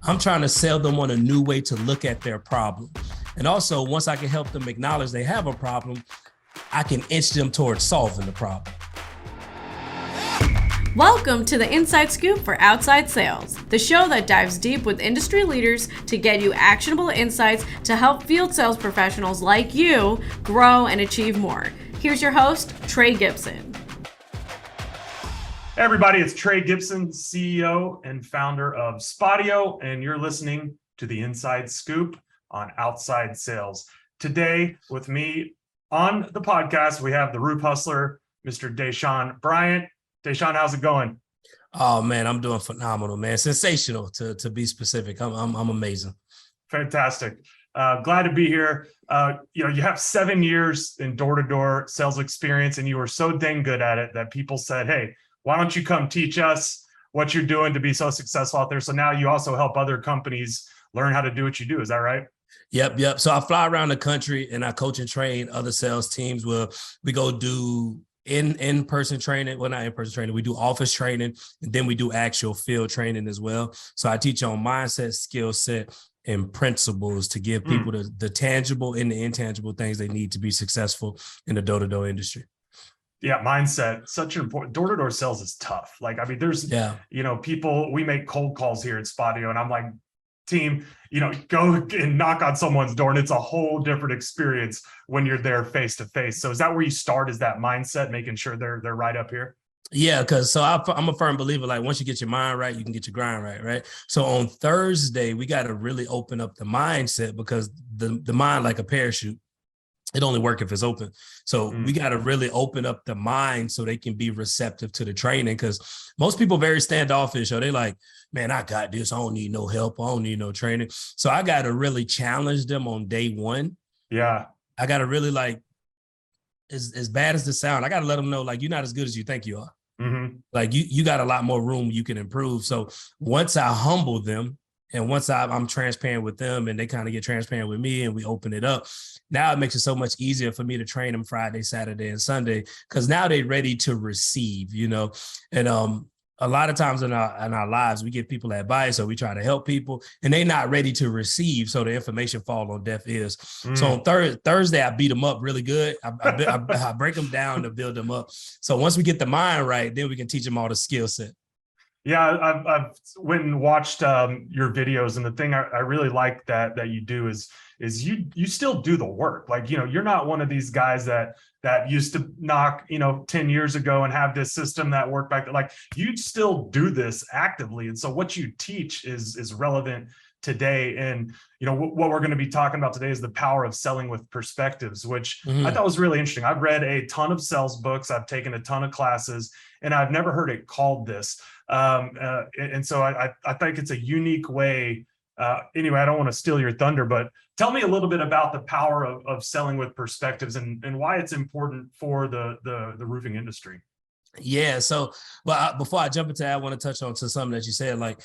I'm trying to sell them on a new way to look at their problem. And also, once I can help them acknowledge they have a problem, I can inch them towards solving the problem. Welcome to the Inside Scoop for Outside Sales, the show that dives deep with industry leaders to get you actionable insights to help field sales professionals like you grow and achieve more. Here's your host, Trey Gibson. Hey everybody, it's Trey Gibson, CEO and founder of SPOTIO, and you're listening to the Inside Scoop on Outside Sales. Today with me on the podcast, we have the roof hustler, Mr. Dashaun Bryant. Dashaun, how's it going? Oh man, I'm doing phenomenal, man. Sensational to be specific. I'm amazing. Fantastic. Glad to be here. You have 7 years in door-to-door sales experience, and you were so dang good at it that people said, hey, why don't you come teach us what you're doing to be so successful out there? So now you also help other companies learn how to do what you do. Is that right? Yep. So I fly around the country and I coach and train other sales teams where we go do in-person training. Well, not in-person training. We do office training, and then we do actual field training as well. So I teach on mindset, skill set, and principles to give people the tangible and the intangible things they need to be successful in the door-to-door industry. Yeah, mindset, such an important. Door-to-door sales is tough. There's, people, we make cold calls here at SPOTIO, and I'm like, team, go and knock on someone's door, and it's a whole different experience when you're there face to face. So is that where you start? Is that mindset, making sure they're right up here? Yeah, because I'm a firm believer, like once you get your mind right, you can get your grind right? So on Thursday, we got to really open up the mindset, because the mind, like a parachute, it only works if it's open. So we got to really open up the mind so they can be receptive to the training, because most people very standoffish. So they like, man, I got this. I don't need no help. I don't need no training. So I got to really challenge them on day one. Yeah. I got to really, like, as bad as the sound, I got to let them know, like, you're not as good as you think you are. Mm-hmm. Like you got a lot more room you can improve. So once I humble them, and once I'm transparent with them and they kind of get transparent with me and we open it up, now it makes it so much easier for me to train them Friday, Saturday, and Sunday, because now they're ready to receive, And a lot of times in our lives, we give people advice or we try to help people and they're not ready to receive. So the information fall on deaf ears. So on Thursday, I beat them up really good. I break them down to build them up. So once we get the mind right, then we can teach them all the skill set. Yeah, I've went and watched your videos, and the thing I really like that you do is you still do the work. Like, you're not one of these guys that used to knock 10 years ago and have this system that worked back. Like, you still do this actively, and so what you teach is relevant today. And what we're going to be talking about today is the power of selling with perspectives, which I thought was really interesting. I've read a ton of sales books, I've taken a ton of classes, and I've never heard it called this. And so I think it's a unique way. Anyway, I don't want to steal your thunder, but tell me a little bit about the power of selling with perspectives and why it's important for the roofing industry. Yeah. So, before I jump into that, I want to touch on to something that you said. Like,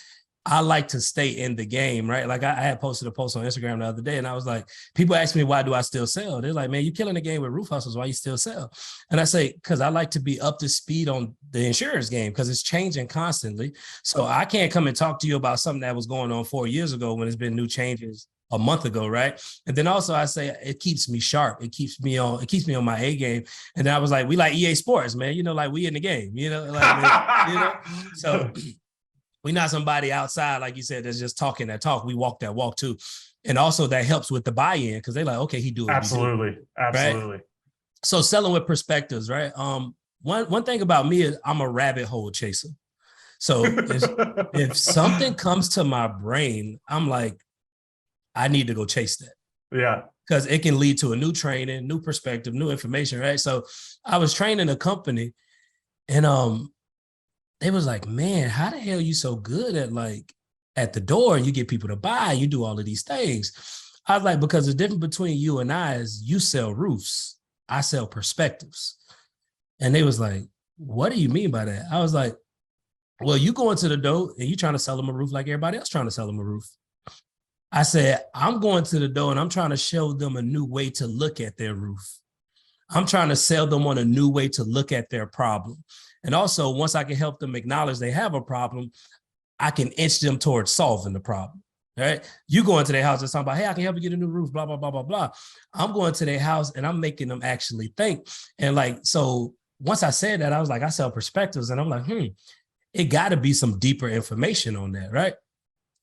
I like to stay in the game, right? Like I had posted a post on Instagram the other day, and I was like, people ask me, why do I still sell? They're like, man, you're killing the game with roof hustles. Why you still sell? And I say, because I like to be up to speed on the insurance game, because it's changing constantly. So I can't come and talk to you about something that was going on 4 years ago when there's been new changes a month ago, right? And then also I say it keeps me sharp. It keeps me on my A game. And then I was like, we like EA Sports, man. Like we in the game, So we're not somebody outside, like you said, that's just talking that talk. We walk that walk too. And also that helps with the buy-in, because they're like, okay, he do it. Absolutely. Right? So selling with perspectives, right? One thing about me is I'm a rabbit hole chaser. So if something comes to my brain, I'm like, I need to go chase that. Yeah. Because it can lead to a new training, new perspective, new information, right? So I was training a company, and they was like, man, how the hell are you so good at the door, and you get people to buy, you do all of these things? I was like, because the difference between you and I is you sell roofs, I sell perspectives. And they was like, what do you mean by that? I was like, well, you go into the door and you trying to sell them a roof like everybody else trying to sell them a roof. I said, I'm going to the door and I'm trying to show them a new way to look at their roof. I'm trying to sell them on a new way to look at their problem. And also, once I can help them acknowledge they have a problem, I can inch them towards solving the problem. right? You go into their house and talking about, hey, I can help you get a new roof, blah, blah, blah, blah, blah. I'm going to their house and I'm making them actually think. And like, so once I said that, I was like, I sell perspectives, and I'm like, it got to be some deeper information on that, right?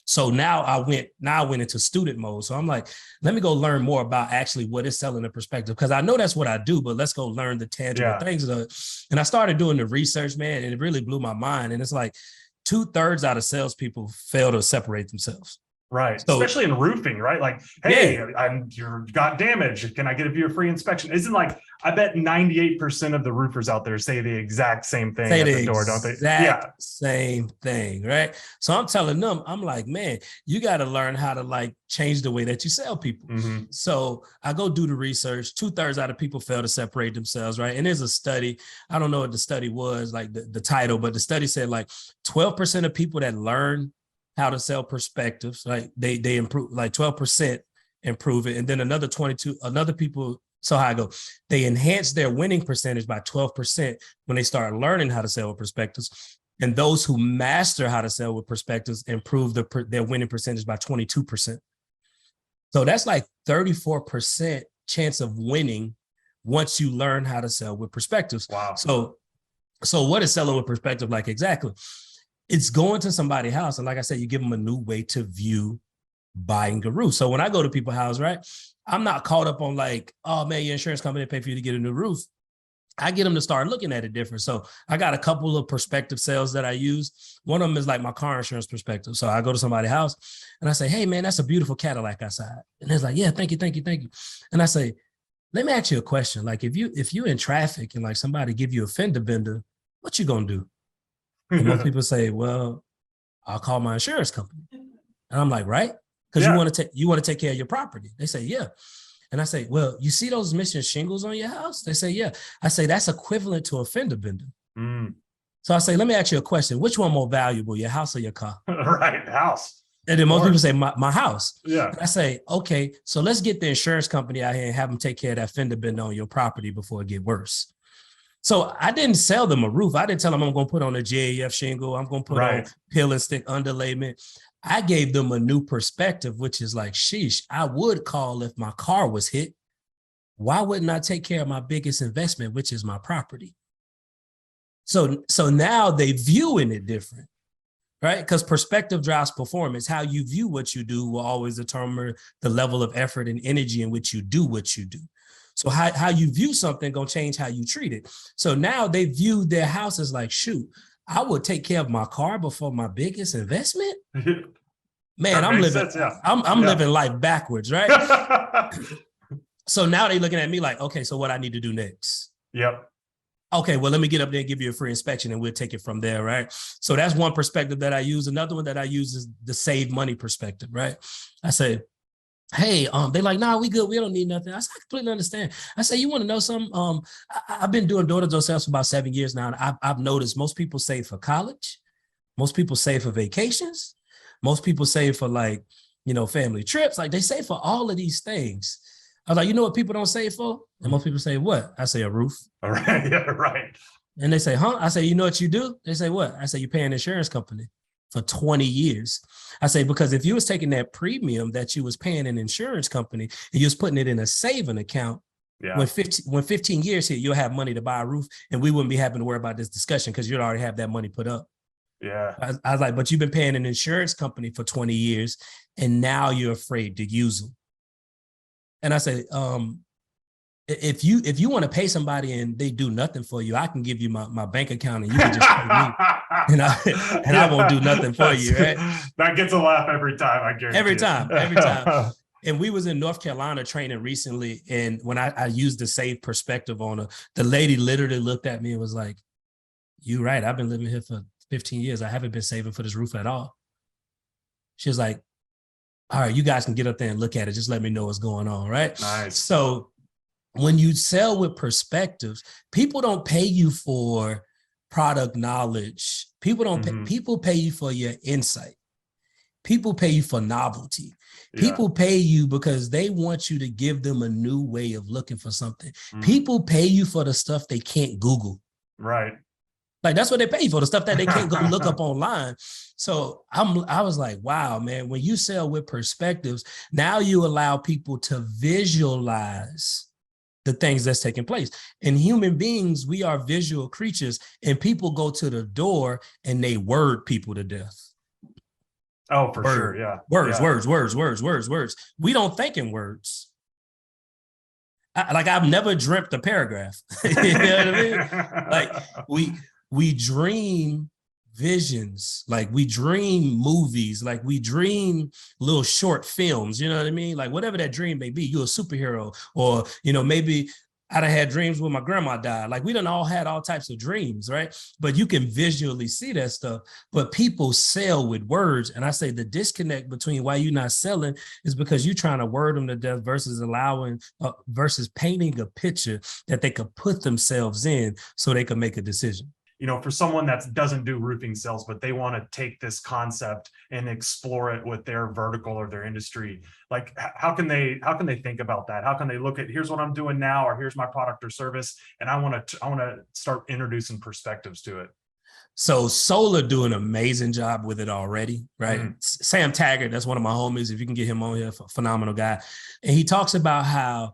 So now I went into student mode. So I'm like, let me go learn more about actually what is selling a perspective, because I know that's what I do, but let's go learn the tangible things. And I started doing the research, man, and it really blew my mind. And it's like 2/3 out of salespeople fail to separate themselves. Right. So, especially in roofing, right? Like, hey, you got damage. Can I get a free inspection? Isn't like, I bet 98% of the roofers out there say the exact same thing at the door, don't they? Same thing, right? So I'm telling them, I'm like, man, you got to learn how to like change the way that you sell people. So I go do the research. 2/3 out of people fail to separate themselves, right? And there's a study. I don't know what the study was, like the title, but the study said like 12% of people that learn how to sell perspectives, like they improve, like 12% improve it. And then another people, so how I go, they enhance their winning percentage by 12% when they start learning how to sell with perspectives. And those who master how to sell with perspectives improve their winning percentage by 22%. So that's like 34% chance of winning once you learn how to sell with perspectives. Wow. So what is selling with perspective like exactly? It's going to somebody's house. And like I said, you give them a new way to view buying a roof. So when I go to people's house, right, I'm not caught up on like, oh man, your insurance company paid for you to get a new roof. I get them to start looking at it different. So I got a couple of perspective sales that I use. One of them is like my car insurance perspective. So I go to somebody's house and I say, hey man, that's a beautiful Cadillac outside. And they're like, yeah, thank you. And I say, let me ask you a question. Like if you're in traffic and like somebody give you a fender bender, what you gonna do? And most people say, well, I'll call my insurance company. And I'm like, right? Because you want to take care of your property. They say, yeah. And I say, well, you see those missing shingles on your house? They say, yeah. I say, that's equivalent to a fender bender. So I say, let me ask you a question. Which one more valuable, your house or your car? Right, house. And then most people say, my house. Yeah. And I say, okay, so let's get the insurance company out here and have them take care of that fender bender on your property before it get worse. So I didn't sell them a roof. I didn't tell them I'm going to put on a GAF shingle. I'm going to put on peel and stick underlayment. I gave them a new perspective, which is like, sheesh, I would call if my car was hit. Why wouldn't I take care of my biggest investment, which is my property? So now they viewing it different, right? Because perspective drives performance. How you view what you do will always determine the level of effort and energy in which you do what you do. So how you view something gonna change how you treat it. So now they view their house as like, shoot, I would take care of my car before my biggest investment. Man, I'm living, I'm living life backwards, right? So now they looking at me like, okay, so what I need to do next? Yep. Okay, well, let me get up there and give you a free inspection and we'll take it from there, right? So that's one perspective that I use. Another one that I use is the save money perspective, right? I say, hey, they're like, nah, we good. We don't need nothing. I said, I completely understand. I say, you want to know something? I've been doing door-to-door sales for about 7 years now. And I've noticed most people save for college. Most people save for vacations. Most people save for like, family trips. Like they save for all of these things. I was like, you know what people don't save for? And most people say, what? I say a roof. All right. Yeah, right. And they say, huh? I say, you know what you do? They say, what? I say, you pay an insurance company for 20 years. I say, because if you was taking that premium that you was paying an insurance company and you was putting it in a saving account, when 15 years hit, you'll have money to buy a roof and we wouldn't be having to worry about this discussion because you'd already have that money put up. Yeah. I was like, but you've been paying an insurance company for 20 years and now you're afraid to use them. And I say, if you want to pay somebody and they do nothing for you, I can give you my bank account and you can just pay me and I won't do nothing for you, right? That gets a laugh every time, I guarantee. Every time. And we was in North Carolina training recently. And when I used the save perspective on her, the lady literally looked at me and was like, you right. I've been living here for 15 years. I haven't been saving for this roof at all. She was like, all right, you guys can get up there and look at it. Just let me know what's going on, right? Nice. So when you sell with perspectives, people don't pay you for product knowledge. People don't pay, people pay you for your insight. People pay you for novelty. People pay you because they want you to give them a new way of looking for something. People pay you for the stuff they can't Google. Right. Like that's what they pay for, the stuff that they can't go look up online. So I was like, wow, man, when you sell with perspectives, now you allow people to visualize the things that's taking place. And human beings, we are visual creatures, and people go to the door and they word people to death. Oh, for sure. Yeah. Words. We don't think in words. I've never dreamt a paragraph. You know what I mean? Like we dream visions, like we dream movies, like we dream little short films, you know what I mean? Like whatever that dream may be, you're a superhero, or, you know, maybe I done had dreams when my grandma died. Like we done all had all types of dreams, right? But you can visually see that stuff, but people sell with words. And I say the disconnect between why you're not selling is because you're trying to word them to death versus versus painting a picture that they could put themselves in so they can make a decision. You know, for someone that doesn't do roofing sales, but they want to take this concept and explore it with their vertical or their industry, like how can they think about that? How can they look at, here's what I'm doing now, or here's my product or service, and I want to start introducing perspectives to it. So Solar do an amazing job with it already, right? Mm-hmm. Sam Taggart, that's one of my homies. If you can get him on here, phenomenal guy. And he talks about how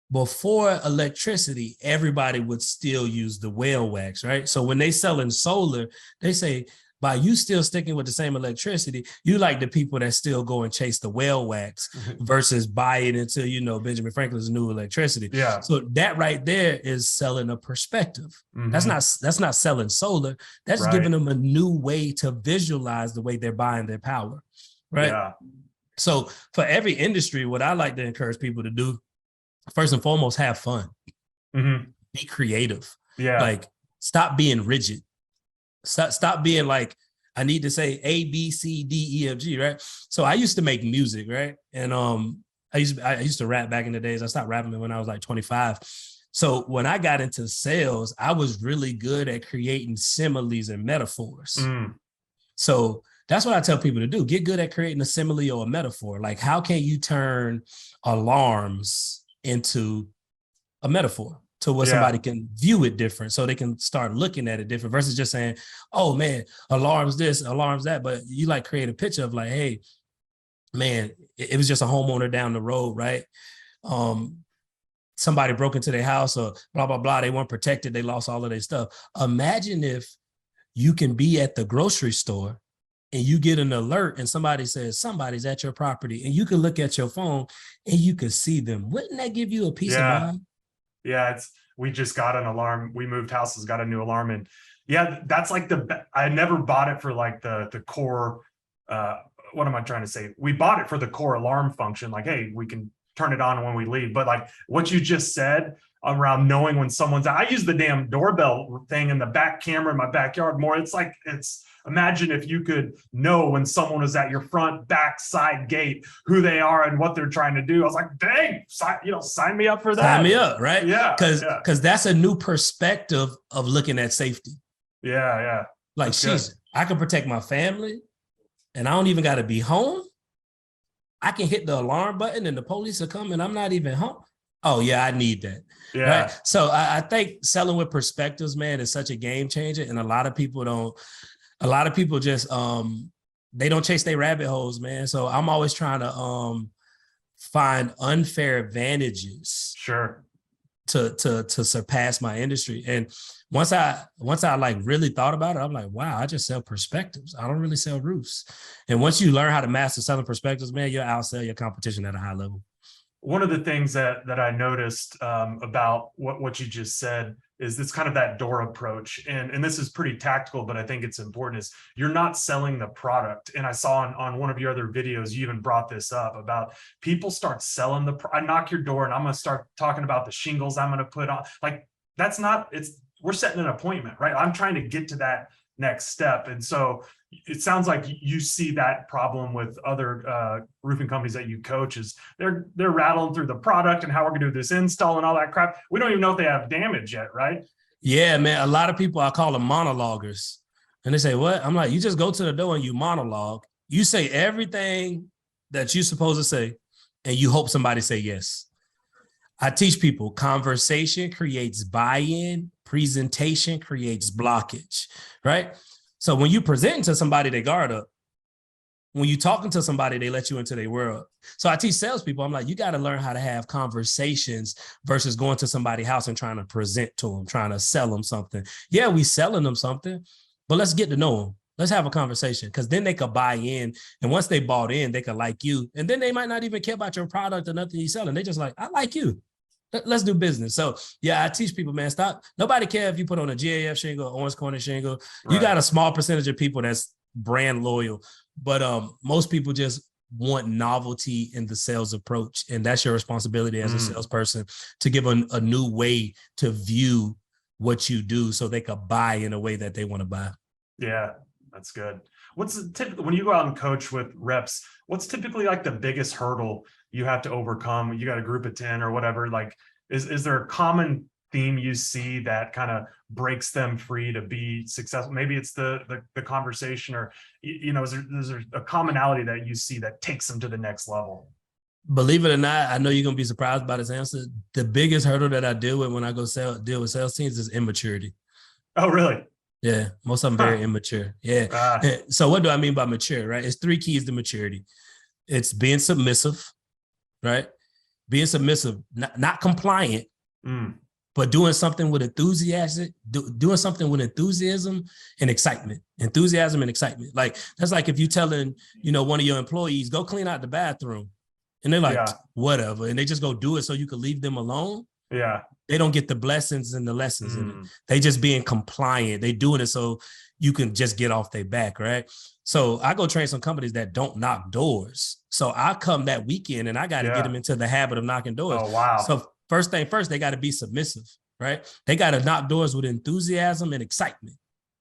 before electricity, everybody would still use the whale wax, right? So when they sell in solar, they say, by you still sticking with the same electricity, you like the people that still go and chase the whale wax versus buy it into, you know, Benjamin Franklin's new electricity. Yeah. So that right there is selling a perspective. Mm-hmm. That's not selling solar. That's giving them a new way to visualize the way they're buying their power, right? Yeah. So for every industry, what I like to encourage people to do, first and foremost, have fun. Mm-hmm. Be creative. Yeah. Like stop being rigid. Stop being like, I need to say A, B, C, D, E, F, G, right? So I used to make music, right? And I used to rap back in the days. I stopped rapping when I was like 25. So when I got into sales, I was really good at creating similes and metaphors. Mm. So that's what I tell people to do. Get good at creating a simile or a metaphor. Like, how can you turn alarms into a metaphor to where somebody can view it different, so they can start looking at it different versus just saying, oh man, alarms this, alarms that. But you like create a picture of like, hey, man, it was just a homeowner down the road, right? Somebody broke into their house or blah, blah, blah. They weren't protected. They lost all of their stuff. Imagine if you can be at the grocery store and you get an alert and somebody says somebody's at your property, and you can look at your phone and you can see them. Wouldn't that give you a peace of mind? Yeah, we just got an alarm. We moved houses, got a new alarm, and yeah, that's like I never bought it for like the core. What am I trying to say? We bought it for the core alarm function. Like, hey, we can turn it on when we leave. But like what you just said around knowing when someone's out, I use the damn doorbell thing in the back camera in my backyard more. Imagine if you could know when someone is at your front, back, side gate, who they are and what they're trying to do. I was like, dang, sign me up for that. Sign me up, right? Yeah. Because that's a new perspective of looking at safety. Yeah. Like, I can protect my family and I don't even got to be home. I can hit the alarm button and the police will come and I'm not even home. Oh yeah, I need that. Yeah. Right? So I think selling with perspectives, man, is such a game changer. And a lot of people just they don't chase their rabbit holes, man. So I'm always trying to find unfair advantages to surpass my industry. And once I like really thought about it, I'm like, wow, I just sell perspectives. I don't really sell roofs. And once you learn how to master selling perspectives, man, you'll outsell your competition at a high level. One of the things that I noticed about what you just said is it's kind of that door approach. And this is pretty tactical, but I think it's important, is you're not selling the product. And I saw on one of your other videos, you even brought this up about people start selling I knock your door and I'm going to start talking about the shingles I'm going to put on. Like, we're setting an appointment, right? I'm trying to get to that next step. And so it sounds like you see that problem with other roofing companies that you coach, is they're rattling through the product and how we're going to do this install and all that crap. We don't even know if they have damage yet, right? Yeah, man. A lot of people, I call them monologuers. And they say, what? I'm like, you just go to the door and you monologue. You say everything that you're supposed to say and you hope somebody say yes. I teach people conversation creates buy-in, presentation creates blockage, right? So when you present to somebody, they guard up. When you're talking to somebody, they let you into their world. So I teach salespeople, I'm like, you got to learn how to have conversations versus going to somebody's house and trying to present to them, trying to sell them something. Yeah, we selling them something, but let's get to know them. Let's have a conversation, because then they could buy in. And once they bought in, they could like you. And then they might not even care about your product or nothing you're selling. They just like, I like you. Let's do business. So yeah, I teach people, man, stop. Nobody care if you put on a GAF shingle, Orange Corner shingle. Right. You got a small percentage of people that's brand loyal, but most people just want novelty in the sales approach. And that's your responsibility as a salesperson, to give a new way to view what you do so they could buy in a way that they want to buy. Yeah, that's good. What's when you go out and coach with reps, what's typically like the biggest hurdle you have to overcome? You got a group of 10 or whatever, like, is there a common theme you see that kind of breaks them free to be successful? Maybe it's the conversation, or, you know, is there a commonality that you see that takes them to the next level? Believe it or not, I know you're going to be surprised by this answer. The biggest hurdle that I deal with when I go deal with sales teams is immaturity. Oh, really? Yeah, most of them very immature. Yeah. So what do I mean by mature, right? It's 3 keys to maturity. It's being submissive, right? Being submissive, not compliant, but doing something with enthusiasm, doing something with enthusiasm and excitement. Enthusiasm and excitement. Like, that's like if you're telling, you know, one of your employees, go clean out the bathroom. And they're like, whatever. And they just go do it so you can leave them alone. Yeah. They don't get the blessings and the lessons in it. They just being compliant. They doing it so you can just get off their back, right? So I go train some companies that don't knock doors. So I come that weekend and I got to get them into the habit of knocking doors. Oh, wow. So first thing first, they got to be submissive, right? They got to knock doors with enthusiasm and excitement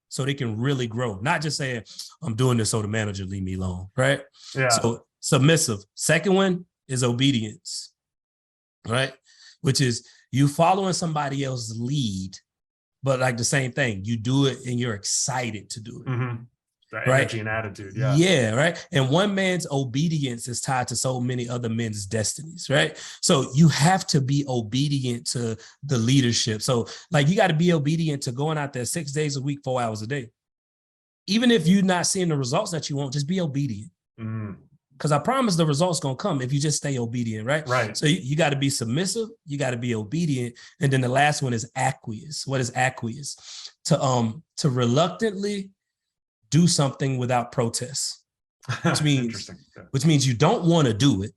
so they can really grow. Not just saying, I'm doing this so the manager leave me alone, right? Yeah. So submissive. Second one is obedience, right? Which is you following somebody else's lead, but like the same thing, you do it and you're excited to do it. The energy and attitude. Yeah. Yeah. Right. And one man's obedience is tied to so many other men's destinies. Right. So you have to be obedient to the leadership. So like, you got to be obedient to going out there 6 days a week, 4 hours a day. Even if you're not seeing the results that you want, just be obedient. Because I promise the results going to come if you just stay obedient, right? Right. So you got to be submissive. You got to be obedient. And then the last one is acquiesce. What is acquiesce? To reluctantly do something without protest, which means you don't want to do it.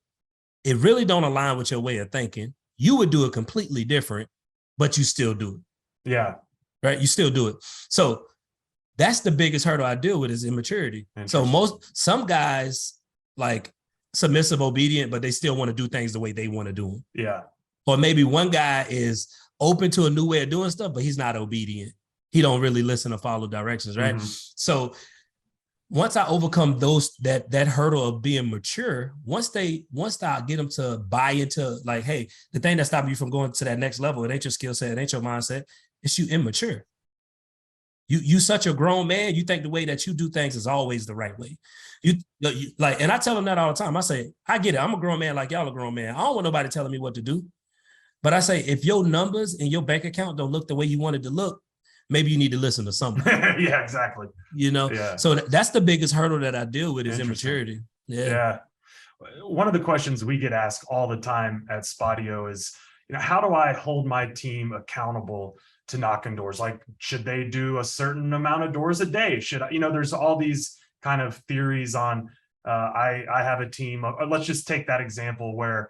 It really don't align with your way of thinking. You would do it completely different, but you still do it. Yeah. Right. You still do it. So that's the biggest hurdle I deal with is immaturity. So some guys, like submissive, obedient, but they still want to do things the way they want to do them. Yeah. Or maybe one guy is open to a new way of doing stuff, but he's not obedient. He don't really listen or follow directions, right? So once I overcome that hurdle of being mature, once I get them to buy into like, hey, the thing that stops you from going to that next level, it ain't your skill set, it ain't your mindset, it's you immature. You such a grown man, you think the way that you do things is always the right way. You like, and I tell them that all the time. I say, I get it. I'm a grown man like y'all a grown man. I don't want nobody telling me what to do. But I say, if your numbers and your bank account don't look the way you want it to look, maybe you need to listen to somebody. Yeah, exactly. You know, so that's the biggest hurdle that I deal with is immaturity. Yeah. One of the questions we get asked all the time at SPOTIO is, you know, how do I hold my team accountable to knocking doors? Like, should they do a certain amount of doors a day? Should I, you know, there's all these kind of theories on, I have a team of, let's just take that example where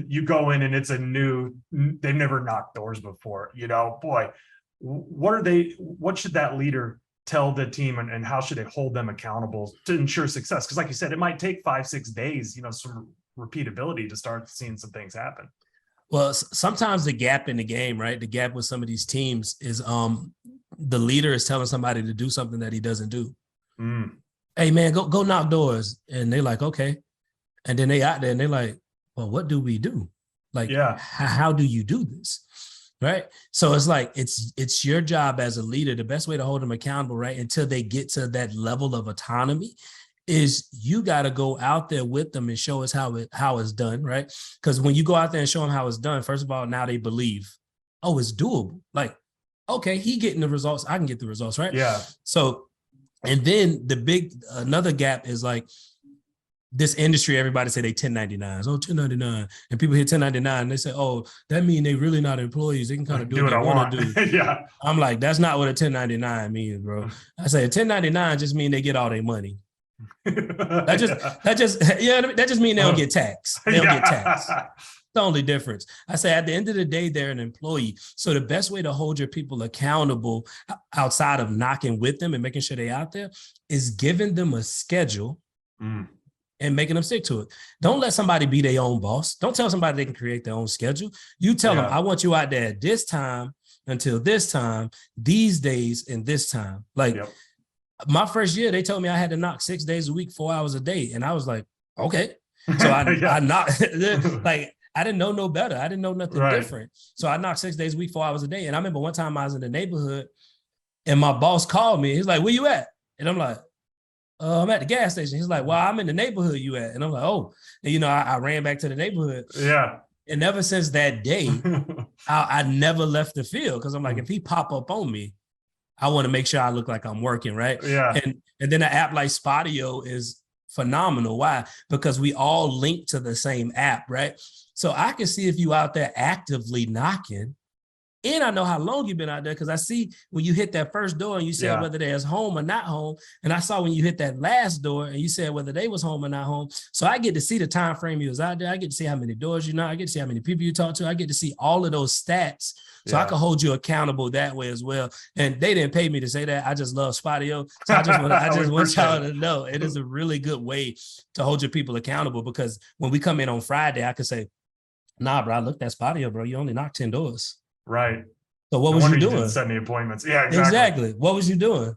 you go in and it's they've never knocked doors before, you know, boy, what should that leader tell the team and how should they hold them accountable to ensure success? Because like you said, it might take 5-6 days, you know, some repeatability to start seeing some things happen. Well, sometimes the gap in the game, right? The gap with some of these teams is the leader is telling somebody to do something that he doesn't do. Hey man, go knock doors. And they're like, okay. And then they out there and they're like, well, what do we do? Like, how do you do this? Right. So it's like, it's your job as a leader. The best way to hold them accountable, right? Until they get to that level of autonomy is you got to go out there with them and show us how it's done, right? Because when you go out there and show them how it's done, first of all, now they believe, oh, it's doable. Like, okay, he getting the results, I can get the results, right? Yeah. So, and then another gap is like this industry, everybody say they 1099s, 1099. And people hear 1099 and they say, oh, that means they really not employees. They can kind of do what they want to do. Yeah. I'm like, that's not what a 1099 means, bro. I say a 1099 just mean they get all their money. That just mean they don't get taxed. They don't get taxed. The only difference. I say at the end of the day, they're an employee. So the best way to hold your people accountable outside of knocking with them and making sure they're out there is giving them a schedule and making them stick to it. Don't let somebody be their own boss. Don't tell somebody they can create their own schedule. You tell them, I want you out there at this time until this time, these days and this time. Like my first year, they told me I had to knock 6 days a week, 4 hours a day. And I was like, okay. So I knocked, like, I didn't know no better. I didn't know nothing different. So I knocked 6 days a week, 4 hours a day. And I remember one time I was in the neighborhood and my boss called me. He's like, where you at? And I'm like, I'm at the gas station. He's like, well, I'm in the neighborhood you at. And I'm like, oh, and I ran back to the neighborhood. Yeah. And ever since that day, I never left the field. Cause I'm like, if he pop up on me, I want to make sure I look like I'm working. Right. Yeah. And then an app like SPOTIO is phenomenal. Why? Because we all link to the same app. Right. So I can see if you out there actively knocking. And I know how long you've been out there because I see when you hit that first door and you said whether they're home or not home. And I saw when you hit that last door and you said whether they was home or not home. So I get to see the time frame you was out there. I get to see how many doors you know. I get to see how many people you talk to. I get to see all of those stats. So I can hold you accountable that way as well. And they didn't pay me to say that. I just love SPOTIO. So I just want y'all to know it is a really good way to hold your people accountable because when we come in on Friday, I could say, nah, bro, I looked at SPOTIO, bro. You only knocked 10 doors. Right. So what was you doing? Didn't set any appointments. Yeah, exactly. What was you doing?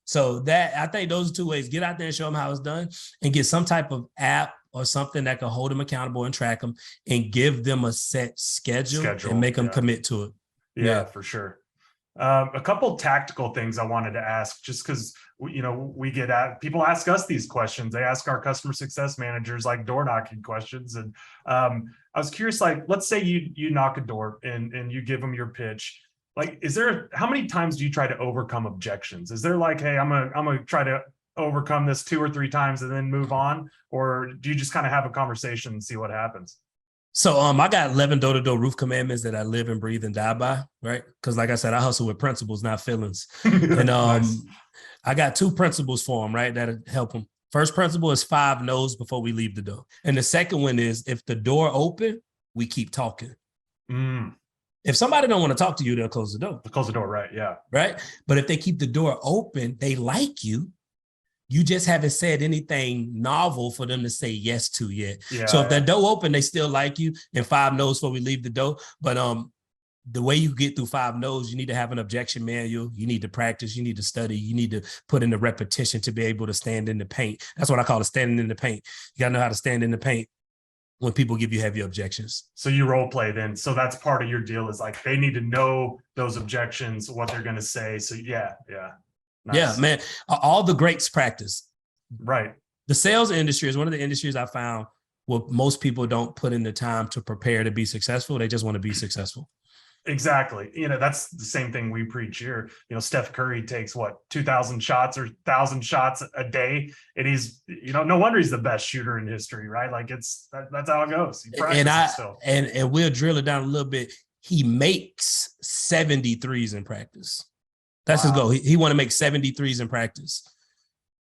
So that I think those are two ways. Get out there and show them how it's done and get some type of app or something that can hold them accountable and track them and give them a set schedule and make them commit to it. Yeah, for sure. A couple tactical things I wanted to ask, just because we get at people ask us these questions. They ask our customer success managers like door knocking questions, and I was curious. Like, let's say you knock a door and you give them your pitch. Like, how many times do you try to overcome objections? Is there like, hey, I'm gonna try to overcome this 2 or 3 times and then move on, or do you just kind of have a conversation and see what happens? So I got 11 door-to-door roof commandments that I live and breathe and die by, right? Because like I said, I hustle with principles, not feelings. And nice. I got 2 principles for them, right? That'll help them. First principle is 5 no's before we leave the door. And the second one is if the door open, we keep talking. If somebody don't want to talk to you, they'll close the door. They'll close the door, right? Yeah. Right. But if they keep the door open, they like you. You just haven't said anything novel for them to say yes to yet. Yeah, so if that door open, they still like you, and 5 no's before we leave the door. But the way you get through 5 no's, you need to have an objection manual. You need to practice. You need to study. You need to put in the repetition to be able to stand in the paint. That's what I call it, standing in the paint. You got to know how to stand in the paint when people give you heavy objections. So you role play then. So that's part of your deal is like they need to know those objections, what they're going to say. So yeah. Nice. Yeah, man. All the greats practice. Right. The sales industry is one of the industries I found where most people don't put in the time to prepare to be successful. They just want to be successful. Exactly. That's the same thing we preach here. Steph Curry takes 2,000 shots or 1,000 shots a day. And he's, no wonder he's the best shooter in history, right? Like that's how it goes. And we'll drill it down a little bit. He makes 73s in practice. That's his goal. He want to make 73s in practice.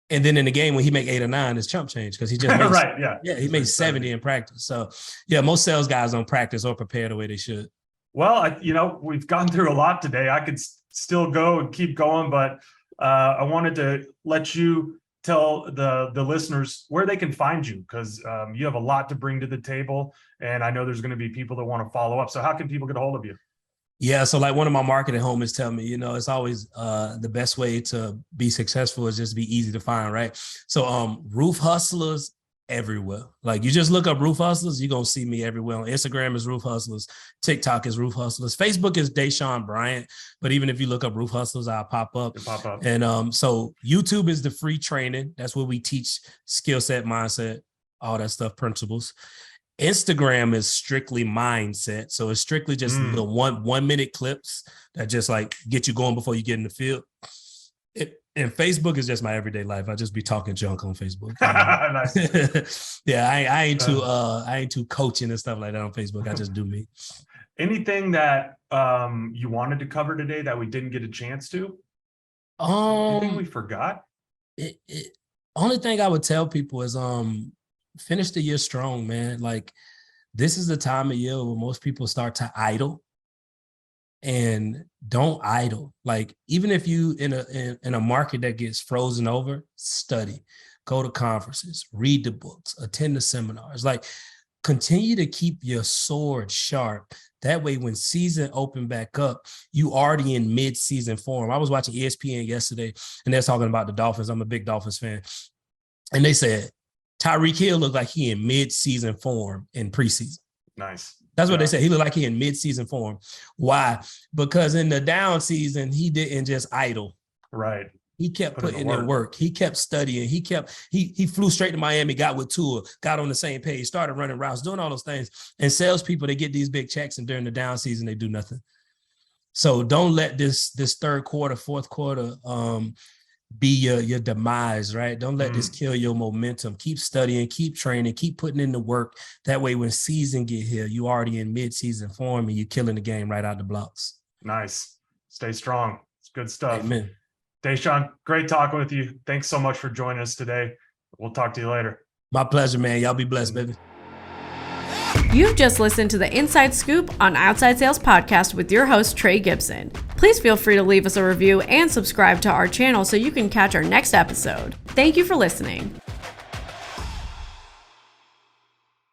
And then in the game, when he make 8 or 9, it's chump change because he just makes, right. Yeah. He makes 70 in practice. So yeah, most sales guys don't practice or prepare the way they should. Well, we've gone through a lot today. I could still go and keep going, but I wanted to let you tell the listeners where they can find you because you have a lot to bring to the table. And I know there's going to be people that want to follow up. So how can people get a hold of you? Yeah. So like one of my marketing homies tell me, it's always the best way to be successful is just be easy to find. Right. So Roof Hustlers everywhere. Like you just look up Roof Hustlers, you're gonna see me everywhere. On Instagram is Roof Hustlers, TikTok is Roof Hustlers, Facebook is Dashaun Bryant. But even if you look up Roof Hustlers, I'll pop up. And so YouTube is the free training. That's where we teach skill set, mindset, all that stuff, principles. Instagram is strictly mindset. So it's strictly just the 1 minute clips that just like get you going before you get in the field. And Facebook is just my everyday life. I just be talking junk on Facebook. Yeah, I ain't too coaching and stuff like that on Facebook. I just do me. Anything that you wanted to cover today that we didn't get a chance to? Anything we forgot? Only thing I would tell people is finish the year strong, man. Like this is the time of year where most people start to idle. And don't idle. Like even if you in a market that gets frozen over, study, go to conferences, read the books, attend the seminars. Like continue to keep your sword sharp. That way, when season open back up, you already in mid-season form. I was watching ESPN yesterday, and they're talking about the Dolphins. I'm a big Dolphins fan, and they said Tyreek Hill looked like he in mid-season form in preseason. Nice. That's what they said. He looked like he in mid-season form. Why? Because in the down season, he didn't just idle. Right. He kept putting in work. He kept studying. He flew straight to Miami, got with Tua, got on the same page, started running routes, doing all those things. And salespeople, they get these big checks, and during the down season, they do nothing. So don't let this third quarter, fourth quarter be your demise, right? Don't let this kill your momentum. Keep studying, keep training, keep putting in the work. That way, when season get here, you already in mid-season form and you're killing the game right out the blocks. Nice. Stay strong. It's good stuff. Amen. Dashaun, great talking with you. Thanks so much for joining us today. We'll talk to you later. My pleasure, man. Y'all be blessed, baby. You've just listened to the Inside Scoop on Outside Sales Podcast with your host, Trey Gibson. Please feel free to leave us a review and subscribe to our channel so you can catch our next episode. Thank you for listening.